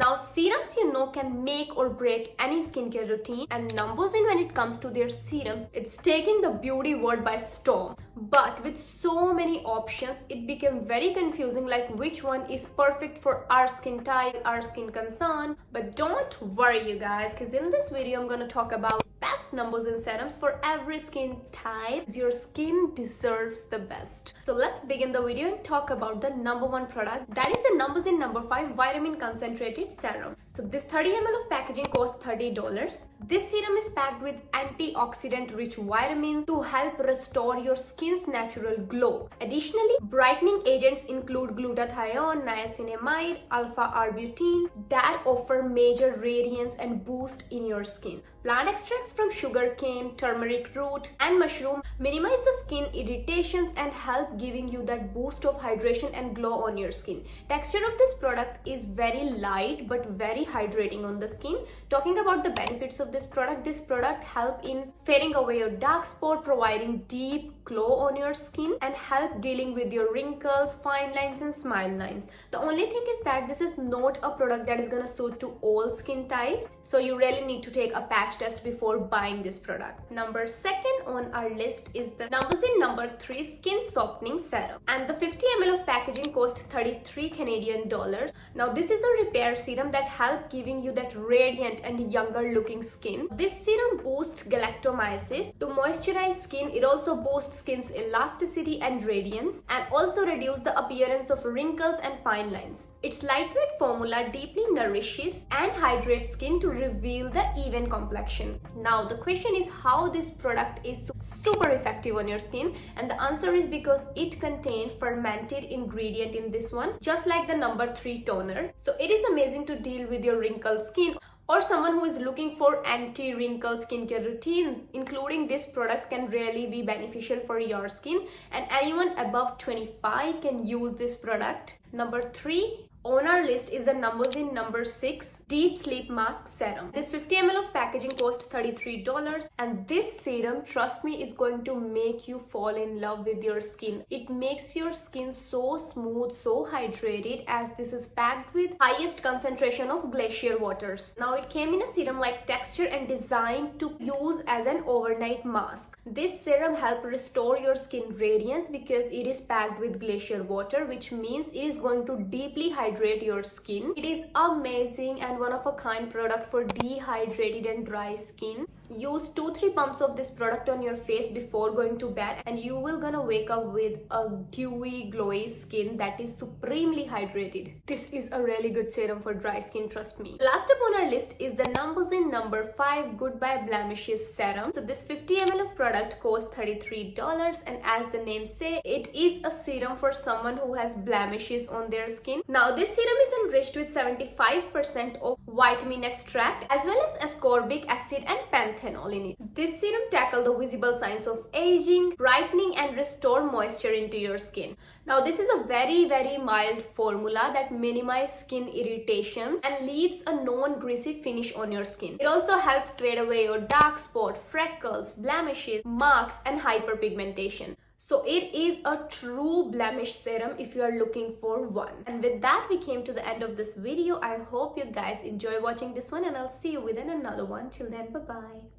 Now serums can make or break any skincare routine, and Numbuzin, when it comes to their serums, it's taking the beauty world by storm. But with so many options, it became very confusing, like which one is perfect for our skin type, our skin concern. But don't worry you guys, because in this video I'm gonna talk about best Numbuzin serums for every skin type. Your skin deserves the best. So let's begin the video and talk about the number one product, that is the Numbuzin number 5 vitamin concentrated serum. So this 30 ml of packaging costs $30. This serum is packed with antioxidant rich vitamins to help restore your skin's natural glow. Additionally, brightening agents include glutathione, niacinamide, alpha-arbutin that offer major radiance and boost in your skin. Plant extracts from sugarcane, turmeric root, and mushroom minimize the skin irritations and help giving you that boost of hydration and glow on your skin. Texture of this product is very light but very hydrating on the skin. Talking about the benefits of this product help in fading away your dark spot, providing deep glow on your skin, and help dealing with your wrinkles, fine lines, and smile lines. The only thing is that this is not a product that is gonna suit to all skin types, so you really need to take a patch test before buying this product. Number second on our list is the Numbuzin number 3 skin softening serum, and the 50 ml of packaging costs 33 Canadian dollars. Now this is a repair serum that helps giving you that radiant and younger looking skin. This serum boosts galactomyces to moisturize skin. It also boosts skin's elasticity and radiance, and also reduce the appearance of wrinkles and fine lines. Its lightweight formula deeply nourishes and hydrates skin to reveal the even complexion. Now the question is how this product is super effective on your skin, and the answer is because it contains fermented ingredient in this one, just like the number 3 toner. So it is amazing to deal with your wrinkled skin, or someone who is looking for anti-wrinkle skincare routine. Including this product can really be beneficial for your skin, and anyone above 25 can use this product. Number 3 on our list is the Numbuzin number 6 Deep Sleep Mask Serum. This 50 ml of packaging costs $33, and this serum, trust me, is going to make you fall in love with your skin. It makes your skin so smooth, so hydrated, as this is packed with highest concentration of glacier waters. Now it came in a serum-like texture and designed to use as an overnight mask. This serum helps restore your skin radiance because it is packed with glacier water, which means it is going to deeply hydrate your skin. It is amazing and one of a kind product for dehydrated and dry skin. Use 2-3 pumps of this product on your face before going to bed, and you will gonna wake up with a dewy, glowy skin that is supremely hydrated. This is a really good serum for dry skin, trust me. Last up on our list is the Numbuzin number 5 Goodbye Blemishes Serum. So this 50 ml of product costs $33, and as the name say, it is a serum for someone who has blemishes on their skin. Now this serum is enriched with 75% of vitamin extract as well as ascorbic acid and panthenol in it. This serum tackles the visible signs of aging, brightening, and restore moisture into your skin. Now this is a very mild formula that minimizes skin irritations and leaves a non-greasy finish on your skin. It also helps fade away your dark spot, freckles, blemishes, marks, and hyperpigmentation. So it is a true blemish serum if you are looking for one. And with that, we came to the end of this video. I hope you guys enjoy watching this one, and I'll see you within another one. Till then, bye bye.